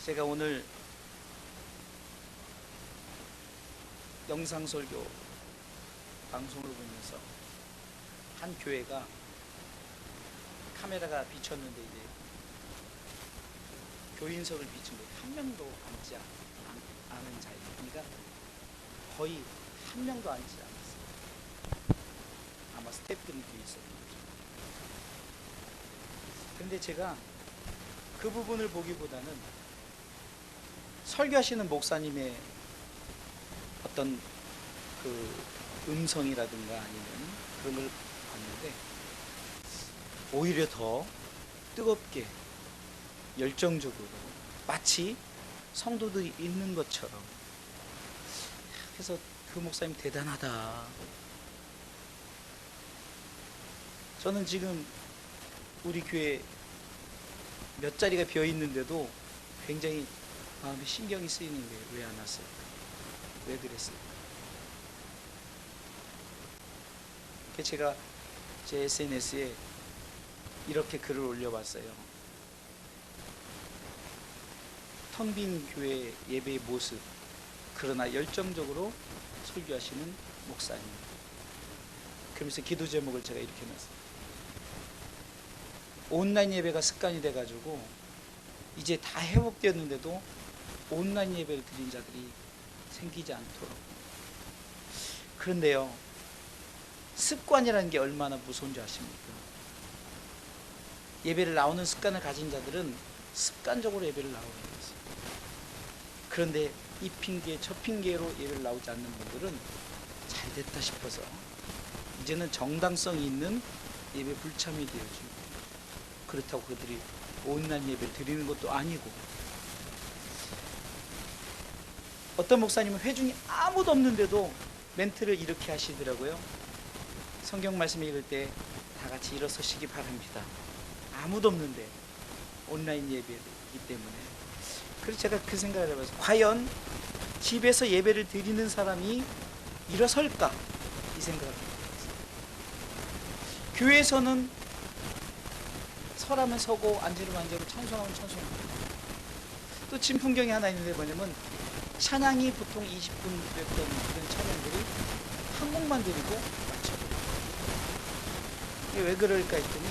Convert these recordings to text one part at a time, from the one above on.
제가 오늘 영상설교 방송을 보면서 한 교회가 카메라가 비쳤는데 이제 교인석을 비춘 게 한 명도 앉지 않은 자리, 그러니까 거의 한 명도 앉지 않았어요. 아마 스태프들이 뒤에 있었던 거죠. 근데 제가 그 부분을 보기보다는 설교하시는 목사님의 어떤 그 음성이라든가 아니면 그런 걸 봤는데 오히려 더 뜨겁게 열정적으로 마치 성도들이 있는 것처럼, 그래서 그 목사님 대단하다. 저는 지금 우리 교회 몇 자리가 비어 있는데도 굉장히 마음에 신경이 쓰이는 게 왜 안 왔을까? 왜 그랬을까? 제가 제 SNS에 이렇게 글을 올려봤어요. 텅 빈 교회 예배의 모습, 그러나 열정적으로 설교하시는 목사님. 그러면서 기도 제목을 제가 이렇게 놨어요. 온라인 예배가 습관이 돼가지고 이제 다 회복되었는데도 온라인 예배를 드린 자들이 생기지 않도록. 그런데요, 습관이라는 게 얼마나 무서운지 아십니까? 예배를 나오는 습관을 가진 자들은 습관적으로 예배를 나오게 됐어요. 그런데 이 핑계 저 핑계로 예배를 나오지 않는 분들은 잘 됐다 싶어서 이제는 정당성이 있는 예배 불참이 되어지고, 그렇다고 그들이 온라인 예배를 드리는 것도 아니고, 어떤 목사님은 회중이 아무도 없는데도 멘트를 이렇게 하시더라고요. 성경 말씀 읽을 때 다 같이 일어서시기 바랍니다. 아무도 없는데 온라인 예배이기 때문에. 그래서 제가 그 생각을 해봤어요. 과연 집에서 예배를 드리는 사람이 일어설까? 이 생각을 해봤어요. 교회에서는 서라면 서고 앉으면 앉고 찬송하면 찬송하고, 또 진풍경이 하나 있는데 뭐냐면 찬양이 보통 20분 됐던 그런 찬양들이 한 곡만 드리고 마쳐버려요. 왜 그럴까 했더니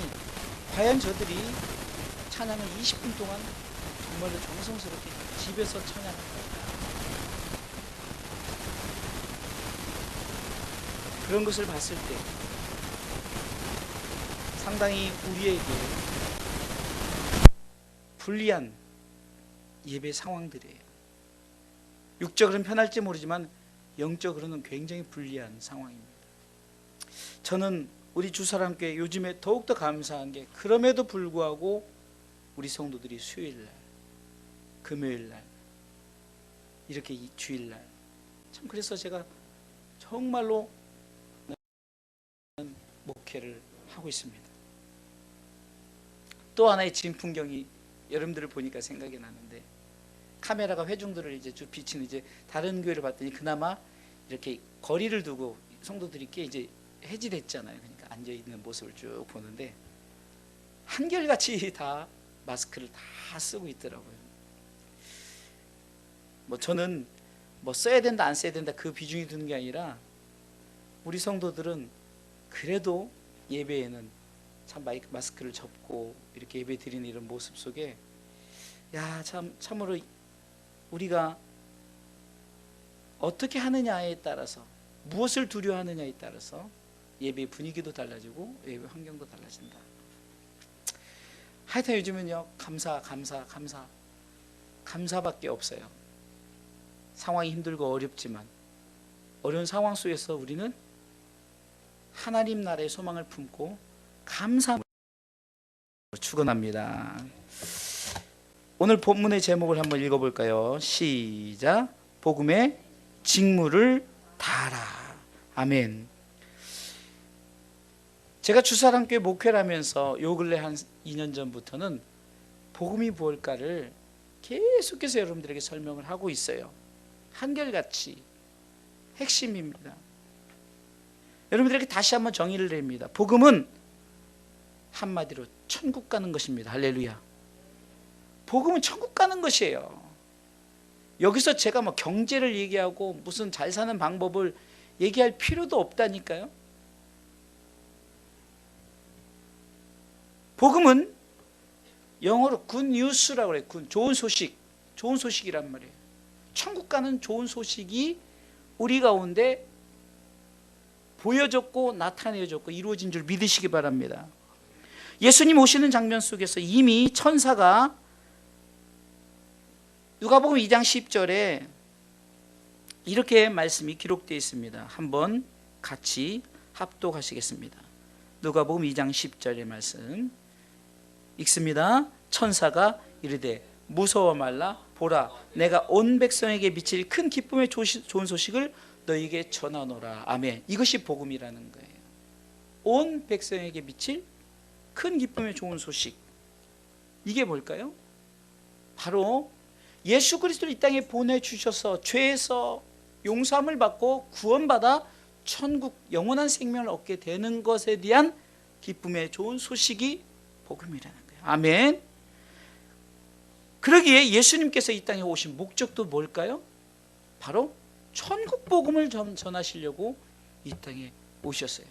과연 저들이 찬양을 20분 동안 정말로 정성스럽게 집에서 찬양할까? 그런 것을 봤을 때 상당히 우리에게 불리한 예배 상황들이에요. 육적으로는 편할지 모르지만 영적으로는 굉장히 불리한 상황입니다. 저는 우리 주사랑교회 요즘에 더욱더 감사한 게, 그럼에도 불구하고 우리 성도들이 수요일날, 금요일날, 이렇게 주일날, 참 그래서 제가 정말로 목회를 하고 있습니다. 또 하나의 진풍경이 여러분들을 보니까 생각이 나는데, 카메라가 회중들을 이제 쭉 비치는 이제 다른 교회를 봤더니 그나마 이렇게 거리를 두고 성도들이 꽤 이제 해지됐잖아요. 그러니까 앉아 있는 모습을 쭉 보는데 한결같이 다 마스크를 다 쓰고 있더라고요. 저는 써야 된다 안 써야 된다 그 비중이 드는 게 아니라, 우리 성도들은 그래도 예배에는 참 마스크를 접고 이렇게 예배 드리는 이런 모습 속에, 참으로 우리가 어떻게 하느냐에 따라서, 무엇을 두려워하느냐에 따라서 예배 분위기도 달라지고 예배 환경도 달라진다. 하여튼 요즘은요, 감사밖에 없어요. 상황이 힘들고 어렵지만 어려운 상황 속에서 우리는 하나님 나라의 소망을 품고 감사함으로 축원합니다. 오늘 본문의 제목을 한번 읽어볼까요? 시작. 복음의 직무를 다하라. 아멘. 제가 주사랑교회 목회를 하면서 요 근래 한 2년 전부터는 복음이 무엇일까를 계속해서 여러분들에게 설명을 하고 있어요. 한결같이 핵심입니다. 여러분들에게 다시 한번 정의를 내립니다. 복음은 한마디로 천국 가는 것입니다. 할렐루야. 복음은 천국 가는 것이에요. 여기서 제가 뭐 경제를 얘기하고 무슨 잘 사는 방법을 얘기할 필요도 없다니까요. 복음은 영어로 굿 뉴스라고 그래요. 좋은 소식, 좋은 소식이란 말이에요. 천국 가는 좋은 소식이 우리 가운데 보여졌고 나타내졌고 이루어진 줄 믿으시기 바랍니다. 예수님 오시는 장면 속에서 이미 천사가 누가복음 2장 10절에 이렇게 말씀이 기록되어 있습니다. 한번 같이 합독하시겠습니다. 누가복음 2장 10절의 말씀 읽습니다. 천사가 이르되 무서워 말라. 보라, 내가 온 백성에게 미칠 큰 기쁨의 좋은 소식을 너희에게 전하노라. 아멘. 이것이 복음이라는 거예요. 온 백성에게 미칠 큰 기쁨의 좋은 소식. 이게 뭘까요? 바로 예수 그리스도를 이 땅에 보내주셔서 죄에서 용서함을 받고 구원받아 천국 영원한 생명을 얻게 되는 것에 대한 기쁨의 좋은 소식이 복음이라는 거예요. 아멘. 그러기에 예수님께서 이 땅에 오신 목적도 뭘까요? 바로 천국 복음을 전하시려고 이 땅에 오셨어요.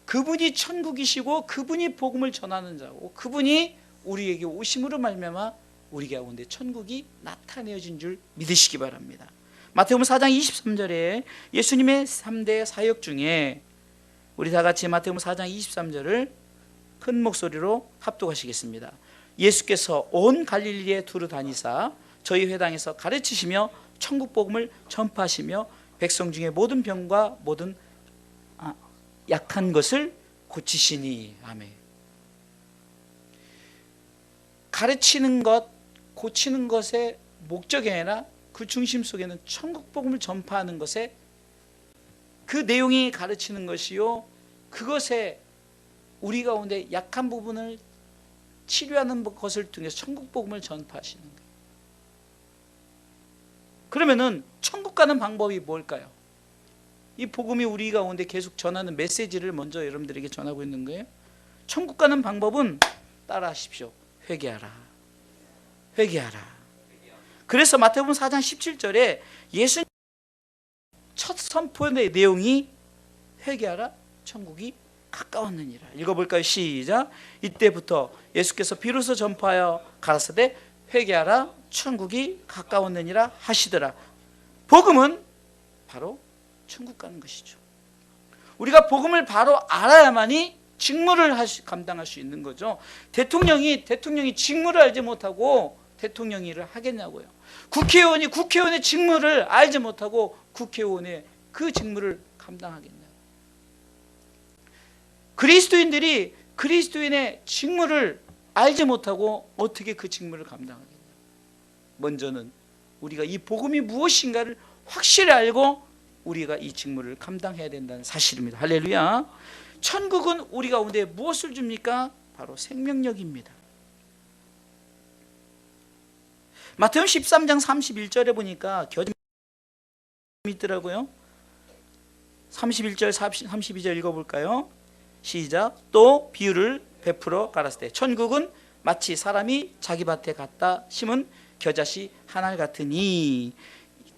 그분이 천국이시고 그분이 복음을 전하는 자고 그분이 우리에게 오심으로 말미암아 우리 가운데 천국이 나타내어진 줄 믿으시기 바랍니다. 마태복음 4장 23절에 예수님의 3대 사역 중에 우리 다 같이 마태복음 4장 23절을 큰 목소리로 합독하시겠습니다. 예수께서 온 갈릴리에 두루 다니사 저희 회당에서 가르치시며 천국 복음을 전파하시며 백성 중에 모든 병과 모든 약한 것을 고치시니. 아멘. 가르치는 것, 고치는 것의 목적이 아니라 그 중심 속에는 천국 복음을 전파하는 것에 그 내용이 가르치는 것이요, 그것에 우리 가운데 약한 부분을 치료하는 것을 통해서 천국 복음을 전파하시는 거예요. 그러면은 천국 가는 방법이 뭘까요? 이 복음이 우리 가운데 계속 전하는 메시지를 먼저 여러분들에게 전하고 있는 거예요. 천국 가는 방법은 따라 하십시오. 회개하라. 회개하라. 그래서 마태복음 4장 17절에 예수님 첫 선포의 내용이 회개하라, 천국이 가까웠느니라. 읽어볼까요? 시작. 이때부터 예수께서 비로소 전파하여 가라사대 회개하라, 천국이 가까웠느니라 하시더라. 복음은 바로 천국 가는 것이죠. 우리가 복음을 바로 알아야만이 직무를 감당할 수 있는 거죠. 대통령이 직무를 알지 못하고 대통령 일을 하겠냐고요. 국회의원이 국회의원의 직무를 알지 못하고 국회의원의 그 직무를 감당하겠냐고. 그리스도인들이 그리스도인의 직무를 알지 못하고 어떻게 그 직무를 감당하겠냐. 먼저는 우리가 이 복음이 무엇인가를 확실히 알고 우리가 이 직무를 감당해야 된다는 사실입니다. 할렐루야. 천국은 우리 가운데 무엇을 줍니까? 바로 생명력입니다. 마태복음 13장 31절에 보니까 겨자 있더라고요. 31절 32절 읽어볼까요? 시작. 또 비유를 베풀어 가라사대 천국은 마치 사람이 자기 밭에 갖다 심은 겨자씨 한 알 같으니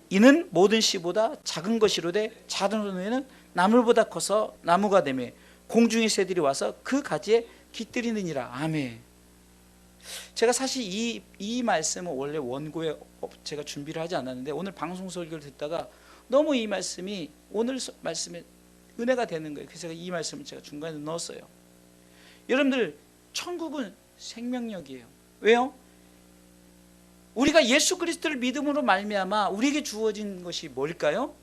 이는 모든 씨보다 작은 것이로되 작은 후에는 나물보다 커서 나무가 되며 공중의 새들이 와서 그 가지에 깃들이느니라. 아멘. 제가 사실 이 말씀은 원래 원고에 제가 준비를 하지 않았는데 오늘 방송 설교를 듣다가 너무 이 말씀이 오늘 말씀에 은혜가 되는 거예요. 그래서 이 말씀을 제가 중간에 넣었어요. 여러분들, 천국은 생명력이에요. 왜요? 우리가 예수 그리스도를 믿음으로 말미암아 우리에게 주어진 것이 뭘까요?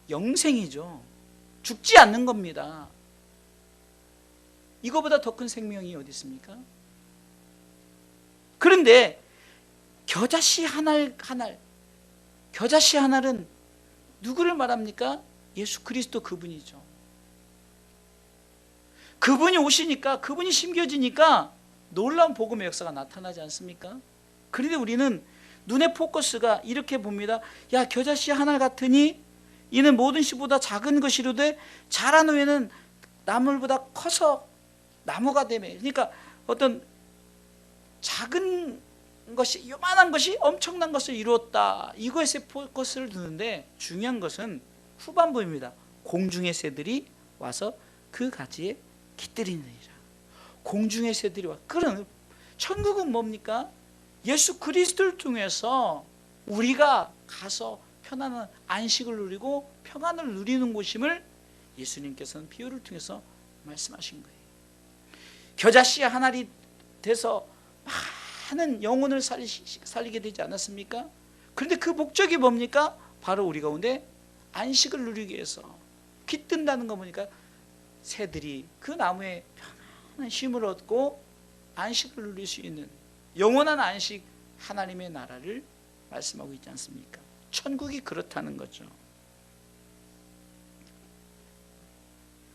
영생이죠. 죽지 않는 겁니다. 이거보다 더 큰 생명이 어디 있습니까? 그런데 겨자씨 한 알, 겨자씨 한 알은 누구를 말합니까? 예수 그리스도 그분이죠. 그분이 오시니까, 그분이 심겨지니까 놀라운 복음의 역사가 나타나지 않습니까? 그런데 우리는 눈의 포커스가 이렇게 봅니다. 야, 겨자씨 한 알 같으니 이는 모든 씨보다 작은 것이로되 자란 후에는 나물보다 커서 나무가 되매. 그러니까 어떤 작은 것이, 요만한 것이 엄청난 것을 이루었다, 이것에 포커스를 두는데 중요한 것은 후반부입니다. 공중의 새들이 와서 그 가지에 깃들이느니라. 공중의 새들이 와. 그런 천국은 뭡니까? 예수 그리스도를 통해서 우리가 가서 편안한 안식을 누리고 평안을 누리는 곳임을 예수님께서는 비유를 통해서 말씀하신 거예요. 겨자씨 한 알이 돼서 많은 영혼을 살리게 되지 않았습니까? 그런데 그 목적이 뭡니까? 바로 우리 가운데 안식을 누리기 위해서 깃든다는 거 보니까 새들이 그 나무에 편안한 쉼을 얻고 안식을 누릴 수 있는 영원한 안식, 하나님의 나라를 말씀하고 있지 않습니까? 천국이 그렇다는 거죠.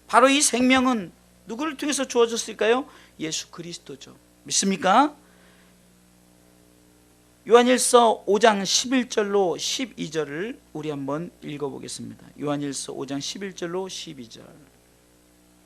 바로 이 생명은 누구를 통해서 주어졌을까요? 예수 그리스도죠. 믿습니까? 요한일서 5장 11절로 12절을 우리 한번 읽어보겠습니다. 요한일서 5장 11절로 12절,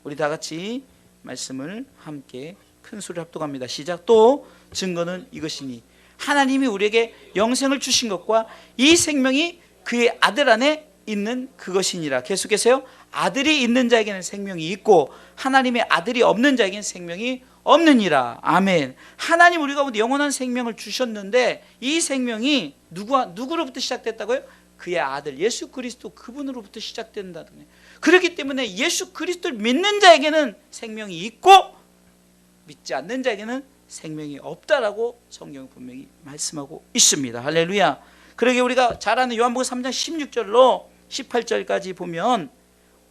우리 다 같이 말씀을 함께 큰 소리로 합독합니다. 시작. 또 증거는 이것이니 하나님이 우리에게 영생을 주신 것과 이 생명이 그의 아들 안에 있는 그것이니라. 계속해서요. 아들이 있는 자에게는 생명이 있고 하나님의 아들이 없는 자에게는 생명이 없느니라. 아멘. 하나님 우리 가운데 영원한 생명을 주셨는데 이 생명이 누구로부터 시작됐다고요? 그의 아들 예수 그리스도, 그분으로부터 시작된다는 거예요. 그렇기 때문에 예수 그리스도를 믿는 자에게는 생명이 있고 믿지 않는 자에게는 생명이 없다라고 성경이 분명히 말씀하고 있습니다. 할렐루야. 그러게 우리가 잘 아는 요한복음 3장 16절로 18절까지 보면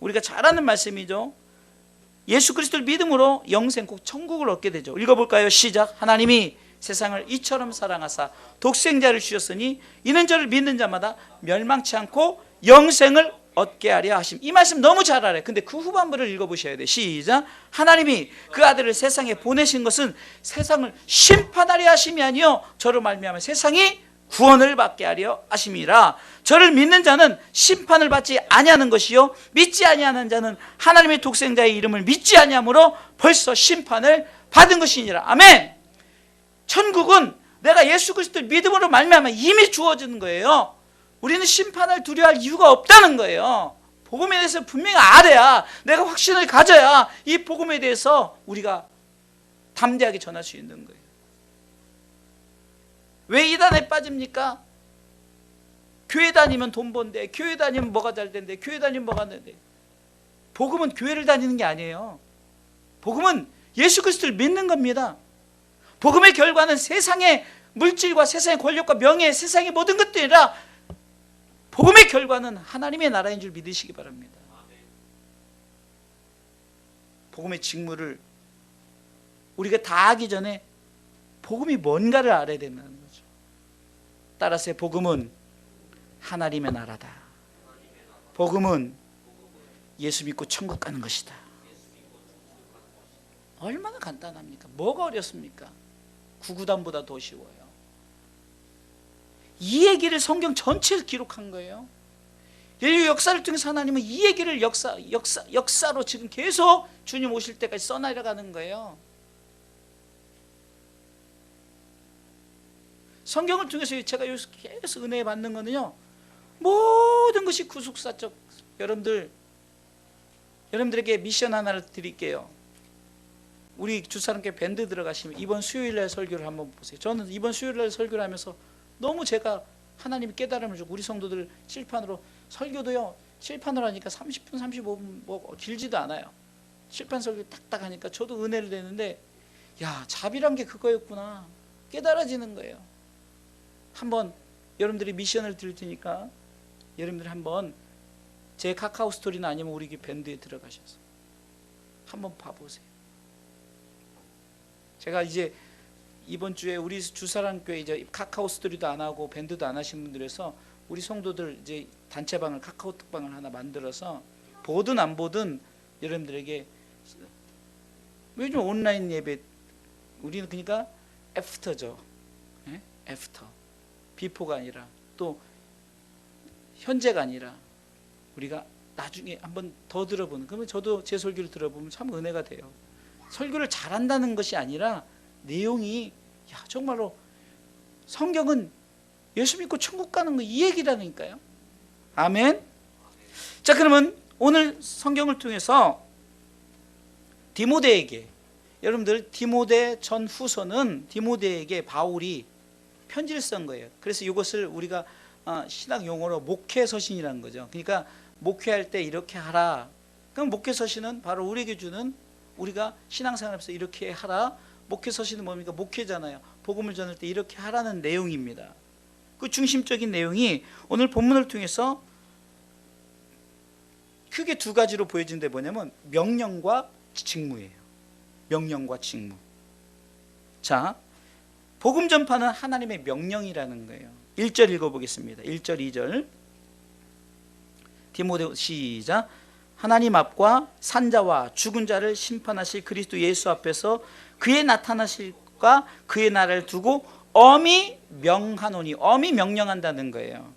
우리가 잘 아는 말씀이죠. 예수 그리스도를 믿음으로 영생, 꼭 천국을 얻게 되죠. 읽어볼까요? 시작. 하나님이 세상을 이처럼 사랑하사 독생자를 주셨으니 이는 저를 믿는 자마다 멸망치 않고 영생을 얻게 하려 하심. 이 말씀 너무 잘 알아요. 근데 그 후반부를 읽어보셔야 돼요. 시작. 하나님이 그 아들을 세상에 보내신 것은 세상을 심판하려 하심이 아니요 저로 말미암아 세상이 구원을 받게 하려 하심이라. 저를 믿는 자는 심판을 받지 아니하는 것이요 믿지 아니하는 자는 하나님의 독생자의 이름을 믿지 아니하므로 벌써 심판을 받은 것이니라. 아멘. 천국은 내가 예수 그리스도를 믿음으로 말미암아 이미 주어지는 거예요. 우리는 심판을 두려워할 이유가 없다는 거예요. 복음에 대해서 분명히 알아야, 내가 확신을 가져야 이 복음에 대해서 우리가 담대하게 전할 수 있는 거예요. 왜 이단에 빠집니까? 교회 다니면 돈 번대, 교회 다니면 뭐가 잘 된대, 교회 다니면 뭐가 안 된대. 복음은 교회를 다니는 게 아니에요. 복음은 예수 그리스도를 믿는 겁니다. 복음의 결과는 세상의 물질과 세상의 권력과 명예, 세상의 모든 것들이 아니라 복음의 결과는 하나님의 나라인 줄 믿으시기 바랍니다. 복음의 직무를 우리가 다 하기 전에 복음이 뭔가를 알아야 된다는 거죠. 따라서 복음은 하나님의 나라다. 복음은 예수 믿고 천국 가는 것이다. 얼마나 간단합니까? 뭐가 어렵습니까? 구구단보다 더 쉬워요. 이 얘기를 성경 전체에서 기록한 거예요. 인류 역사를 통해서 하나님은 이 얘기를 역사로 지금 계속 주님 오실 때까지 써나가는 거예요. 성경을 통해서 제가 여기서 계속 은혜 받는 거는요, 모든 것이 구속사적. 여러분들에게 미션 하나를 드릴게요. 우리 주사람께 밴드 들어가시면 이번 수요일날 설교를 한번 보세요. 저는 이번 수요일날 설교를 하면서 너무 제가 하나님이 깨달음을 주고 우리 성도들 칠판으로, 설교도요 칠판으로 하니까 30분 35분 뭐 길지도 않아요. 칠판 설교 딱딱 하니까 저도 은혜를 내는데, 야, 자비란 게 그거였구나 깨달아지는 거예요. 한번 여러분들이 미션을 드릴 테니까 여러분들이 한번 제 카카오 스토리나 아니면 우리 밴드에 들어가셔서 한번 봐보세요. 제가 이제 이번 주에 우리 주사랑교회 이제 카카오 스토리도 안 하고 밴드도 안 하신 분들에서 우리 성도들 이제 단체방을, 카카오톡방을 하나 만들어서 보든 안 보든 여러분들에게, 요즘 온라인 예배 우리는 그러니까 애프터죠. 예? 애프터. 비포가 아니라 또 현재가 아니라 우리가 나중에 한번 더 들어보는, 그러면 저도 제 설교를 들어보면 참 은혜가 돼요. 설교를 잘한다는 것이 아니라 내용이, 야, 정말로 성경은 예수 믿고 천국 가는 거 이 얘기라니까요. 아멘. 자, 그러면 오늘 성경을 통해서 디모데에게, 여러분들 디모데 전후서는 디모데에게 바울이 편지를 쓴 거예요. 그래서 이것을 우리가 신학 용어로 목회서신이라는 거죠. 그러니까 목회할 때 이렇게 하라. 그럼 목회서신은 바로 우리에게 주는, 우리가 신앙생활에서 이렇게 하라. 목회서신은 뭡니까? 목회잖아요. 복음을 전할 때 이렇게 하라는 내용입니다. 그 중심적인 내용이 오늘 본문을 통해서 크게 두 가지로 보여지는데 뭐냐면 명령과 직무예요. 명령과 직무. 자, 복음 전파는 하나님의 명령이라는 거예요. 1절 읽어보겠습니다. 1절 2절 디모데 시작. 하나님 앞과 산자와 죽은 자를 심판하실 그리스도 예수 앞에서 그의 나타나실과 그의 나라를 두고 엄히 명하노니, 엄히 명령한다는 거예요.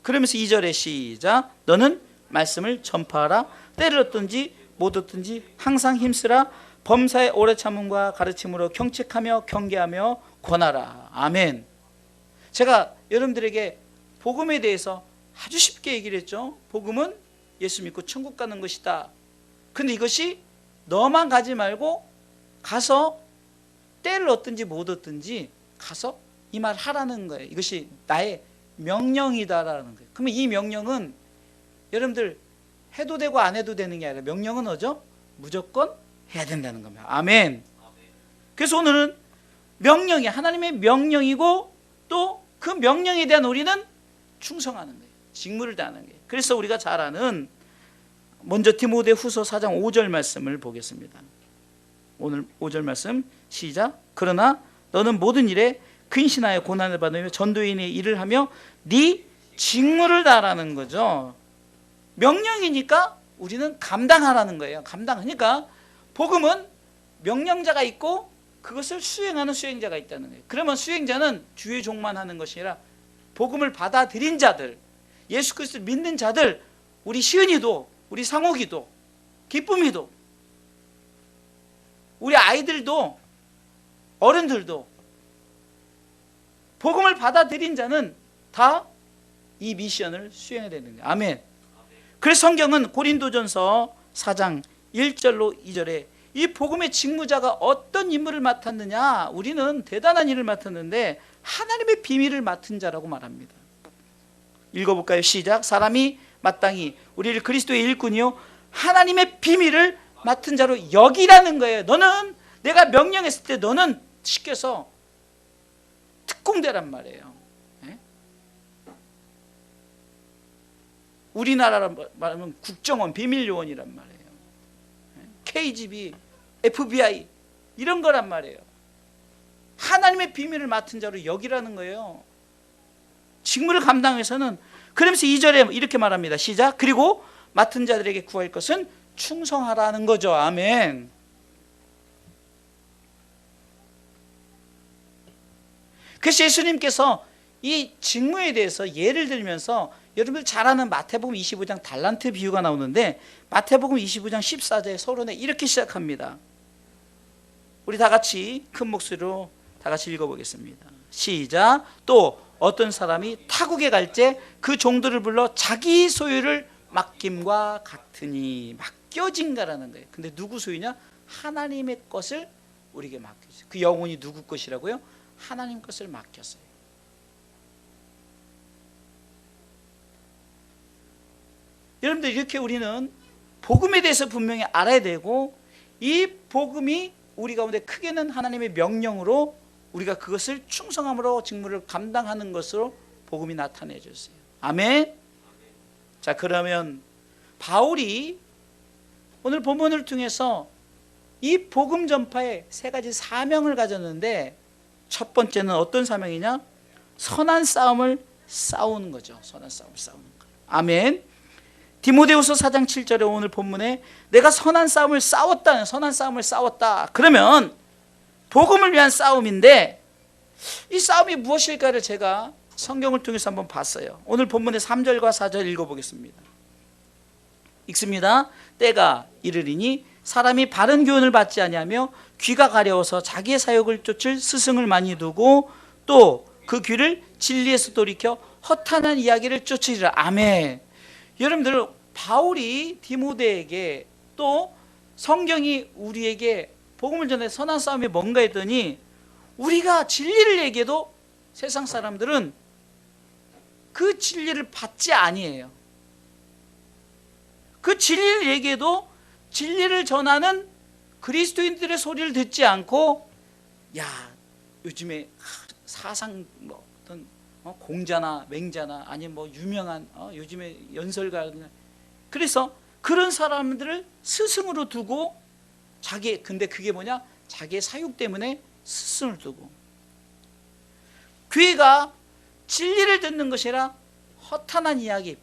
그러면서 2절에 시작. 너는 말씀을 전파하라. 때를 얻든지 못 얻든지 항상 힘쓰라. 범사의 오래 참음과 가르침으로 경책하며 경계하며 권하라. 아멘. 제가 여러분들에게 복음에 대해서 아주 쉽게 얘기를 했죠. 복음은 예수 믿고 천국 가는 것이다. 근데 이것이 너만 가지 말고 가서 때를 얻든지 못 얻든지 가서 이 말 하라는 거예요. 이것이 나의 명령이다라는 거예요. 그러면 이 명령은 여러분들 해도 되고 안 해도 되는 게 아니라 명령은 뭐죠? 무조건 해야 된다는 겁니다. 아멘. 그래서 오늘은 명령이 하나님의 명령이고 또 그 명령에 대한 우리는 충성하는 거예요. 직무를 다하는 거예요. 그래서 우리가 잘 아는 먼저 디모데 후서 4장 5절 말씀을 보겠습니다. 오늘 5절 말씀 시작. 그러나 너는 모든 일에 근신하여 고난을 받으며 전도인의 일을 하며 네 직무를 다하라는 거죠. 명령이니까 우리는 감당하라는 거예요. 감당하니까 복음은 명령자가 있고 그것을 수행하는 수행자가 있다는 거예요. 그러면 수행자는 주의 종만 하는 것이 아니라 복음을 받아들인 자들, 예수 그리스도를 믿는 자들, 우리 시은이도, 우리 상옥이도, 기쁨이도, 우리 아이들도, 어른들도 복음을 받아들인 자는 다 이 미션을 수행해야 되는 거예요. 아멘. 그래서 성경은 고린도전서 4장 1절로 2절에 이 복음의 직무자가 어떤 임무를 맡았느냐, 우리는 대단한 일을 맡았는데 하나님의 비밀을 맡은 자라고 말합니다. 읽어볼까요? 시작. 사람이 마땅히 우리를 그리스도의 일꾼이요 하나님의 비밀을 맡은 자로 여기라는 거예요. 너는 내가 명령했을 때 너는 시켜서 특공대란 말이에요. 네? 우리나라로 말하면 국정원 비밀요원이란 말이에요. KGB, FBI 이런 거란 말이에요. 하나님의 비밀을 맡은 자로 여기라는 거예요. 직무를 감당해서는. 그러면서 2절에 이렇게 말합니다. 시작. 그리고 맡은 자들에게 구할 것은 충성하라는 거죠. 아멘. 그래서 예수님께서 이 직무에 대해서 예를 들면서 여러분들 잘 아는 마태복음 25장 달란트 비유가 나오는데 마태복음 25장 14절에 서론에 이렇게 시작합니다. 우리 다 같이 큰 목소리로 다 같이 읽어보겠습니다. 시작. 또 어떤 사람이 타국에 갈 때 그 종들을 불러 자기 소유를 맡김과 같으니, 맡겨진가라는 거예요. 근데 누구 소유냐? 하나님의 것을 우리에게 맡겼어요. 그 영혼이 누구 것이라고요? 하나님 것을 맡겼어요. 여러분들 이렇게 우리는 복음에 대해서 분명히 알아야 되고 이 복음이 우리 가운데 크게는 하나님의 명령으로 우리가 그것을 충성함으로 직무를 감당하는 것으로 복음이 나타내 줬어요. 아멘. 자, 그러면 바울이 오늘 본문을 통해서 이 복음 전파에 세 가지 사명을 가졌는데 첫 번째는 어떤 사명이냐? 선한 싸움을 싸우는 거죠. 선한 싸움을 싸우는 거. 아멘. 디모데후서 4장 7절에 오늘 본문에 내가 선한 싸움을 싸웠다. 선한 싸움을 싸웠다. 그러면 복음을 위한 싸움인데 이 싸움이 무엇일까를 제가 성경을 통해서 한번 봤어요. 오늘 본문의 3절과 4절 읽어보겠습니다. 읽습니다. 때가 이르리니 사람이 바른 교훈을 받지 아니하며 귀가 가려워서 자기의 사욕을 쫓을 스승을 많이 두고 또 그 귀를 진리에서 돌이켜 허탄한 이야기를 쫓으리라. 아멘. 여러분들, 바울이 디모데에게 또 성경이 우리에게 복음을 전해 선한 싸움이 뭔가 했더니, 우리가 진리를 얘기해도 세상 사람들은 그 진리를 받지 아니에요. 그 진리를 얘기해도 진리를 전하는 그리스도인들의 소리를 듣지 않고, 야, 요즘에 사상 뭐 어떤 공자나 맹자나 아니면 뭐 유명한 요즘에 연설가, 그래서 그런 사람들을 스승으로 두고 근데 그게 뭐냐? 자기의 사육 때문에 스승을 두고, 귀가 진리를 듣는 것이 아니라 허탄한 이야기,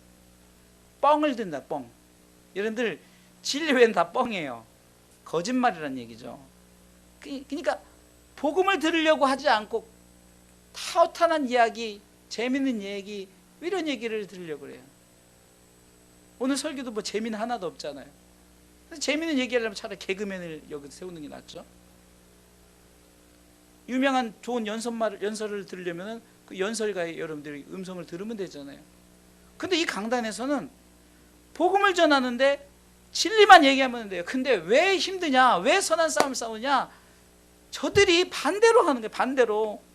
뻥을 듣는다. 뻥. 여러분들, 진리 외에는 다 뻥이에요. 거짓말이란 얘기죠. 그러니까 복음을 들으려고 하지 않고 다 허탄한 이야기, 재밌는 얘기, 이런 얘기를 들으려고 그래요. 오늘 설교도 뭐 재미는 하나도 없잖아요. 그래서 재밌는 얘기하려면 차라리 개그맨을 여기 세우는 게 낫죠. 유명한 좋은 연설을 들으려면 그 연설가의 여러분들이 음성을 들으면 되잖아요. 근데 이 강단에서는 복음을 전하는데 진리만 얘기하면 돼요. 근데 왜 힘드냐? 왜 선한 싸움을 싸우냐? 저들이 반대로 하는 거예요. 반대로.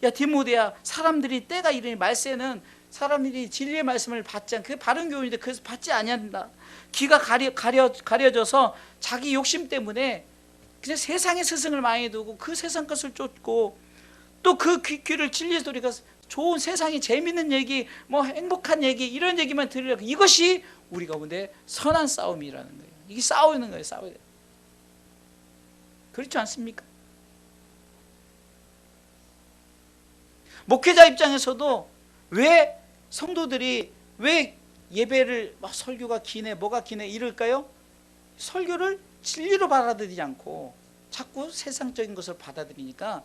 야, 디모데야, 사람들이 때가 이르니, 말세는 사람들이 진리의 말씀을 받지 않고, 그게 바른 교훈인데 그래서 받지 아니한다. 귀가 가려져서 자기 욕심 때문에 그냥 세상의 스승을 많이 두고 그 세상 것을 쫓고, 또 그 귀를 진리의 소리가 좋은 세상이 재밌는 얘기, 뭐 행복한 얘기, 이런 얘기만 들으려고, 이것이 우리 가운데 선한 싸움이라는 거예요. 이게 싸우는 거예요. 싸워야 돼요. 그렇지 않습니까? 목회자 입장에서도 왜 성도들이 왜 예배를 설교가 기네, 뭐가 기네 이럴까요? 설교를 진리로 받아들이지 않고 자꾸 세상적인 것을 받아들이니까,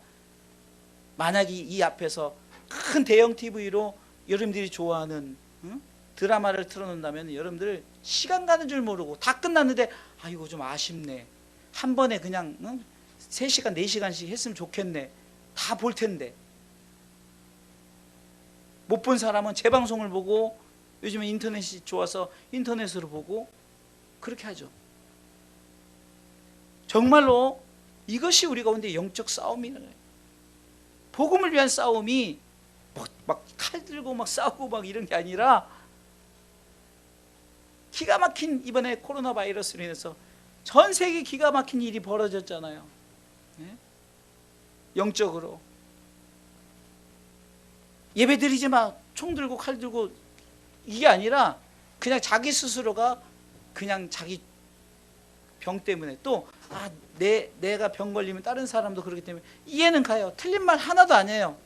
만약에 이 앞에서 큰 대형 TV로 여러분들이 좋아하는 드라마를 틀어놓는다면 여러분들 시간 가는 줄 모르고 다 끝났는데, 아이고 좀 아쉽네, 한 번에 그냥 3시간 4시간씩 했으면 좋겠네, 다 볼 텐데. 못 본 사람은 재방송을 보고, 요즘에 인터넷이 좋아서 인터넷으로 보고 그렇게 하죠. 정말로 이것이 우리 가운데 영적 싸움이라는 거예요. 복음을 위한 싸움이 막 칼 들고 막 싸우고 막 이런 게 아니라, 기가 막힌, 이번에 코로나 바이러스로 인해서 전 세계 기가 막힌 일이 벌어졌잖아요. 네? 영적으로. 예배 드리지 마, 총 들고 칼 들고, 이게 아니라 그냥 자기 스스로가 그냥 자기 병 때문에, 또 내가 병 걸리면 다른 사람도 그렇기 때문에 이해는 가요. 틀린 말 하나도 아니에요.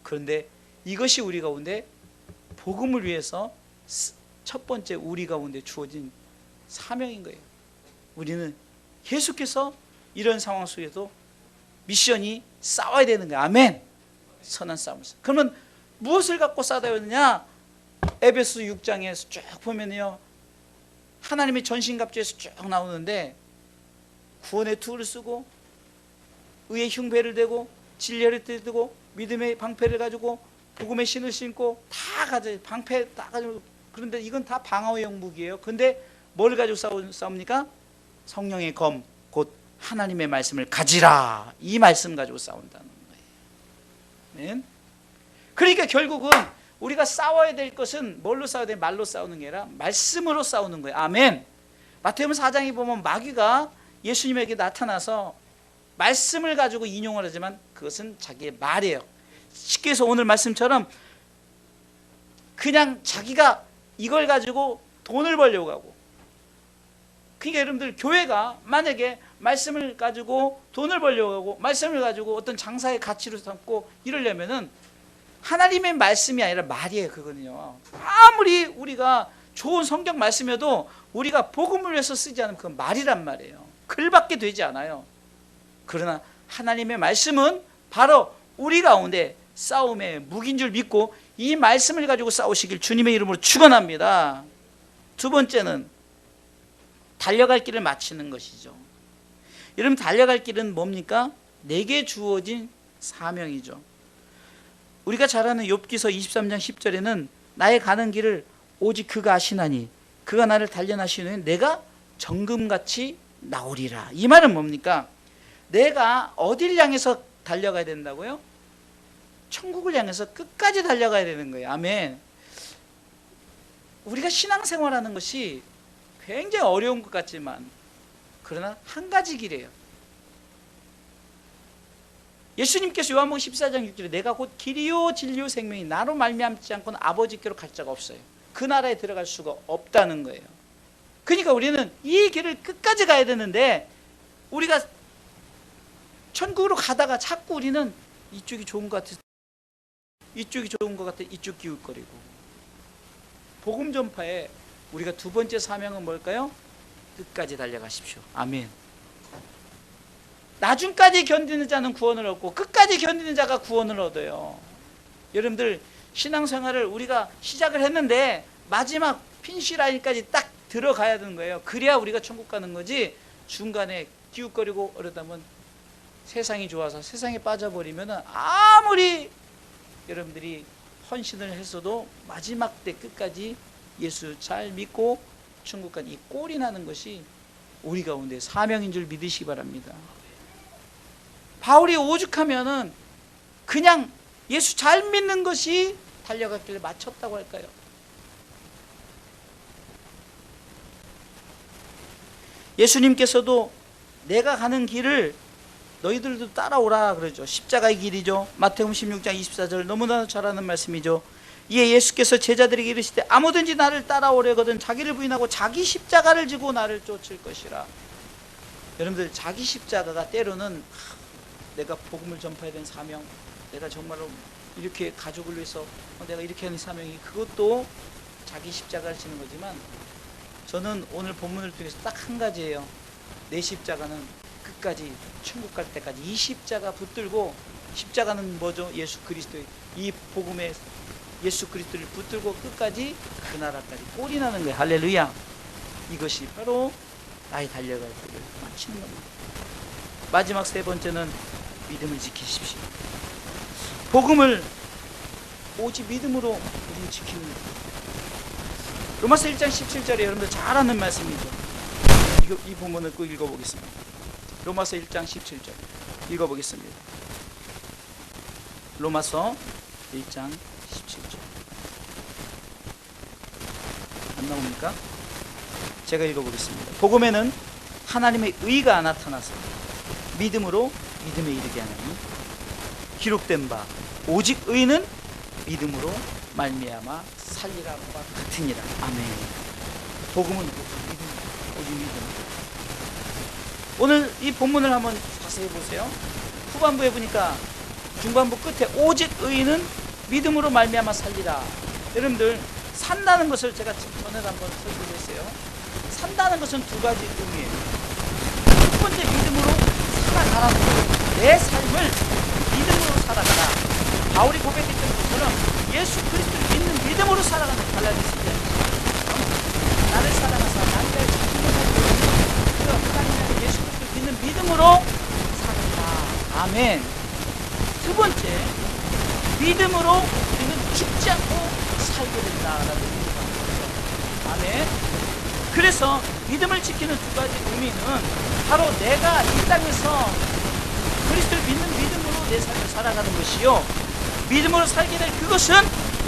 그런데 이것이 우리 가운데 복음을 위해서 첫 번째 우리 가운데 주어진 사명인 거예요. 우리는 계속해서 이런 상황 속에도 미션이 싸워야 되는 거예요. 아멘. 선한 싸움을. 그러면 무엇을 갖고 싸워야 되느냐? 에베소 6장에서 쭉 보면요, 하나님의 전신갑주에서 쭉 나오는데, 구원의 투를 쓰고, 의의 흉배를 대고, 진리를 들고, 믿음의 방패를 가지고, 복음의 신을 신고, 다 가져, 방패 다 가지고. 그런데 이건 다 방어용 무기예요. 근데 뭘 가지고 싸웁니까? 성령의 검, 곧 하나님의 말씀을 가지라. 이 말씀 가지고 싸운다는 거예요. 네? 그러니까 결국은 우리가 싸워야 될 것은 뭘로 싸워야 돼? 말로 싸우는 게 아니라 말씀으로 싸우는 거예요. 아멘. 마태복음 4장에 보면 마귀가 예수님에게 나타나서 말씀을 가지고 인용을 하지만 그것은 자기의 말이에요. 쉽게 해서 오늘 말씀처럼 그냥 자기가 이걸 가지고 돈을 벌려고 하고, 그러니까 여러분들, 교회가 만약에 말씀을 가지고 돈을 벌려고 하고 말씀을 가지고 어떤 장사의 가치로 삼고 이러려면은 하나님의 말씀이 아니라 말이에요. 그거는요, 아무리 우리가 좋은 성경 말씀이어도 우리가 복음을 위해서 쓰지 않으면 그건 말이란 말이에요. 글밖에 되지 않아요. 그러나 하나님의 말씀은 바로 우리 가운데 싸움의 무기인 줄 믿고 이 말씀을 가지고 싸우시길 주님의 이름으로 축원합니다. 두 번째는 달려갈 길을 마치는 것이죠. 여러분, 달려갈 길은 뭡니까? 내게 주어진 사명이죠. 우리가 잘 아는 욥기서 23장 10절에는 나의 가는 길을 오직 그가 아시나니 그가 나를 단련하시는 내가 정금같이 나오리라. 이 말은 뭡니까? 내가 어디를 향해서 달려가야 된다고요? 천국을 향해서 끝까지 달려가야 되는 거예요. 아멘. 우리가 신앙생활하는 것이 굉장히 어려운 것 같지만 그러나 한 가지 길이에요. 예수님께서 요한복음 14장 6절에 내가 곧 길이요 진리요 생명이 나로 말미암지 않고는 아버지께로 갈 자가 없어요. 그 나라에 들어갈 수가 없다는 거예요. 그러니까 우리는 이 길을 끝까지 가야 되는데 우리가 천국으로 가다가 자꾸 우리는 이쪽이 좋은 것 같아, 이쪽이 좋은 것 같아, 이쪽 기웃거리고. 복음 전파에 우리가 두 번째 사명은 뭘까요? 끝까지 달려가십시오. 아멘. 나중까지 견디는 자는 구원을 얻고 끝까지 견디는 자가 구원을 얻어요. 여러분들 신앙생활을 우리가 시작을 했는데 마지막 핀시라인까지 딱 들어가야 되는 거예요. 그래야 우리가 천국 가는 거지 중간에 기웃거리고 그러다면 세상이 좋아서 세상에 빠져버리면 아무리 여러분들이 헌신을 했어도 마지막 때 끝까지 예수 잘 믿고 천국 가는 이 꼴이 나는 것이 우리 가운데 사명인 줄 믿으시기 바랍니다. 바울이 오죽하면은 그냥 예수 잘 믿는 것이 달려갔길래 맞췄다고 할까요? 예수님께서도 내가 가는 길을 너희들도 따라오라 그러죠. 십자가의 길이죠. 마태복음 16장 24절 너무나 잘 아는 말씀이죠. 이에 예수께서 제자들에게 이르시되 아무든지 나를 따라오려거든 자기를 부인하고 자기 십자가를 지고 나를 쫓을 것이라. 여러분들 자기 십자가가 때로는 내가 복음을 전파해야 되는 사명, 내가 정말로 이렇게 가족을 위해서 내가 이렇게 하는 사명이 그것도 자기 십자가를 지는 거지만 저는 오늘 본문을 통해서 딱 한 가지예요. 내 십자가는 끝까지 천국 갈 때까지 이 십자가 붙들고, 십자가는 뭐죠? 예수 그리스도의 이 복음의 예수 그리스도를 붙들고 끝까지 그 나라까지 꼴이 나는 거예요. 할렐루야. 이것이 바로 나의 달려갈 길을 마치는 겁니다. 마지막 세 번째는 믿음을 지키십시오. 복음을 오직 믿음으로 우리는 지키는 거예요. 로마서 1장 17절에 여러분들 잘 아는 말씀이죠. 이 부분을 꼭 읽어보겠습니다. 로마서 1장 17절 읽어보겠습니다. 로마서 1장 17절 안 나옵니까? 제가 읽어보겠습니다. 복음에는 하나님의 의가 나타나서 믿음으로 믿음에 이르게 하나니 기록된 바 오직 의는 믿음으로 말미암아 살리라와 같으니라. 아멘. 복음은 오직 믿음. 오늘 이 본문을 한번 자세히 보세요. 후반부에 보니까 중반부 끝에 오직 의는 믿음으로 말미암아 살리라. 여러분들 산다는 것을 제가 전에 한번 설명했어요. 산다는 것은 두 가지 의미예요. 첫 번째 믿음으로 살아가라고. 내 삶을 믿음으로 살아가라. 바울이 고백했던 것처럼 예수 그리스도를 믿는 믿음으로 살아가는 갈라디아서 나를 사랑하사 나를 지키는 예수 그리스도를 믿는 믿음으로 살아가라. 아멘. 두 번째, 믿음으로 우리는 죽지 않고 살게 된다라는 의미가. 아멘. 그래서 믿음을 지키는 두 가지 의미는 바로 내가 이 땅에서 그리스도를 믿는 믿음으로 내 삶을 살아가는 것이요, 믿음으로 살게 될 그것은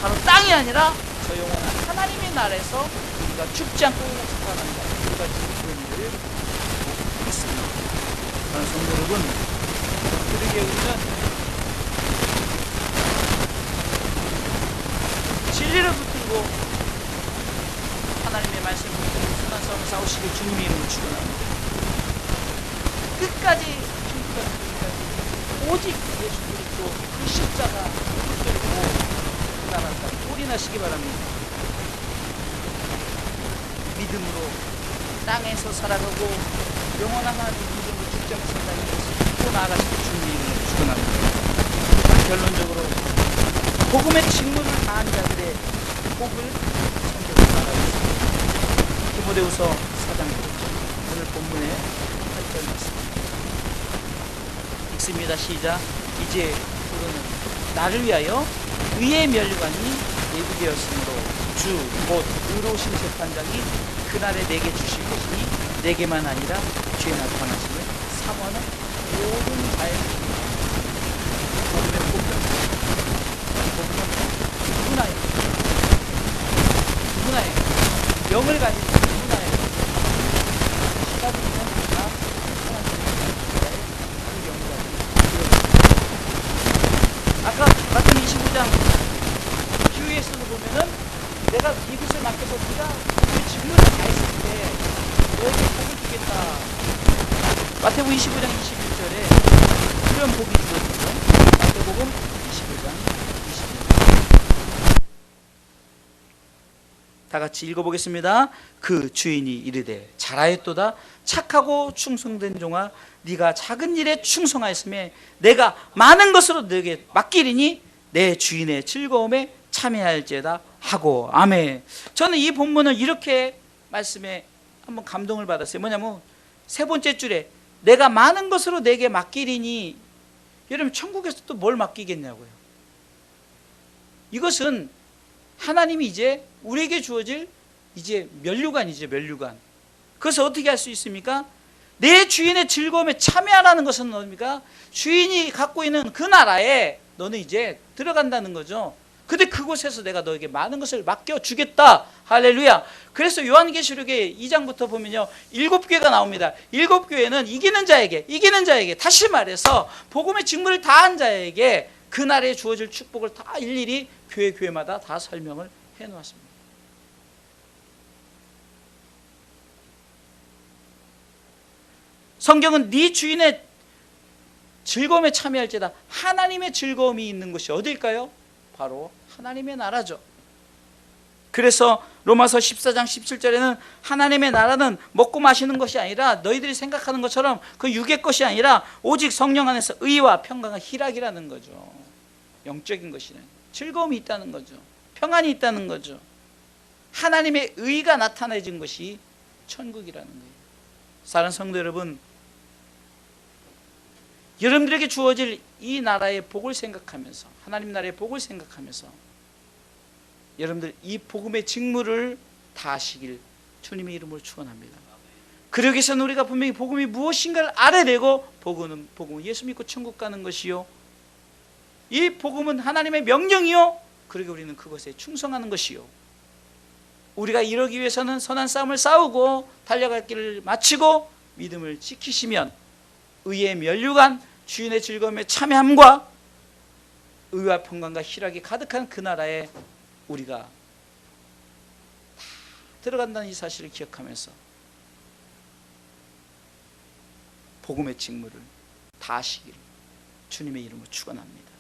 바로 땅이 아니라 저 영원한 하나님의 나라에서 우리가 죽지 않고 살아간다. 두 가지 의미를 있습니다. 저는 성도 여러분, 그러기에 우리는 진리를 붙들고 하나님의 말씀을 붙들고 선한 싸움을 싸우시길 주님의 이름으로 축원합니다. 끝까지 오직 예수 그리스도 그 십자가 붙들고 그 나라까지 꼴이 나시기 바랍니다. 믿음으로 땅에서 살아가고 영원한 하나님 믿음으로 죽지 않고 산다는 것을 또 나아가시길 주님의 이름으로 축원합니다. 결론적으로 복음의 직무를 다한 자들의 복을 성경에 말하였습니다. 디모데후서 4장 1절, 오늘 본문의 8절 말씀입니다. 읽습니다. 시작. 이제 그러는 나를 위하여 의의 면류관이 예비되었으므로 주 곧 의로우신 재판장이 그날에 내게 주실 것이니 내게만 아니라 죄 나타나심을 사모하는 모든 자에게 복음의 보편, 누구나에게, 영을 가진 누구나에게 받아들이면 다 하나님의 그 영을 가진 아까 마태복음 25장 비유에서도 보면은 내가 이것을 맡겨서 네가 그 직무를 다 했을 때 너에게 복을 주겠다. 마태복음 25장 21절에 이런 복이 주어지죠. 마태복음 25장 21절 다 같이 읽어보겠습니다. 그 주인이 이르되 잘하였도다 착하고 충성된 종아 네가 작은 일에 충성하였으며 내가 많은 것으로 너에게 맡기리니 내 주인의 즐거움에 참여할지어다 하고. 아멘. 저는 이 본문을 이렇게 말씀에 한번 감동을 받았어요. 뭐냐면 세 번째 줄에 내가 많은 것으로 내게 맡기리니, 여러분 천국에서 또 뭘 맡기겠냐고요. 이것은 하나님이 이제 우리에게 주어질 이제 면류관이죠. 면류관. 그래서 어떻게 할 수 있습니까? 내 주인의 즐거움에 참여하라는 것은 뭡니까? 주인이 갖고 있는 그 나라에 너는 이제 들어간다는 거죠. 근데 그곳에서 내가 너에게 많은 것을 맡겨주겠다. 할렐루야. 그래서 요한계시록의 2장부터 보면요 7교회가 나옵니다. 7교회는 이기는 자에게 다시 말해서 복음의 직무를 다한 자에게 그날에 주어질 축복을 다 일일이 교회마다 다 설명을 해놓았습니다. 성경은 네 주인의 즐거움에 참여할지다. 하나님의 즐거움이 있는 곳이 어딜까요? 바로 하나님의 나라죠. 그래서 로마서 14장 17절에는 하나님의 나라는 먹고 마시는 것이 아니라 너희들이 생각하는 것처럼 그 육의 것이 아니라 오직 성령 안에서 의와 평강과 희락이라는 거죠. 영적인 것이네. 즐거움이 있다는 거죠. 평안이 있다는 거죠. 하나님의 의가 나타내진 것이 천국이라는 거예요. 사랑하는 성도 여러분, 여러분들에게 주어질 이 나라의 복을 생각하면서, 하나님 나라의 복을 생각하면서 여러분들 이 복음의 직무를 다하시길 주님의 이름으로 축원합니다. 그러기 위해서는 우리가 분명히 복음이 무엇인가를 알아내고, 복음은 예수 믿고 천국 가는 것이요, 이 복음은 하나님의 명령이요, 그러기 우리는 그것에 충성하는 것이요, 우리가 이러기 위해서는 선한 싸움을 싸우고 달려갈 길을 마치고 믿음을 지키시면 의의 면류관, 주인의 즐거움에 참여함과 의와 평강과 희락이 가득한 그 나라에 우리가 다 들어간다는 이 사실을 기억하면서 복음의 직무를 다하시기를 주님의 이름으로 축원합니다.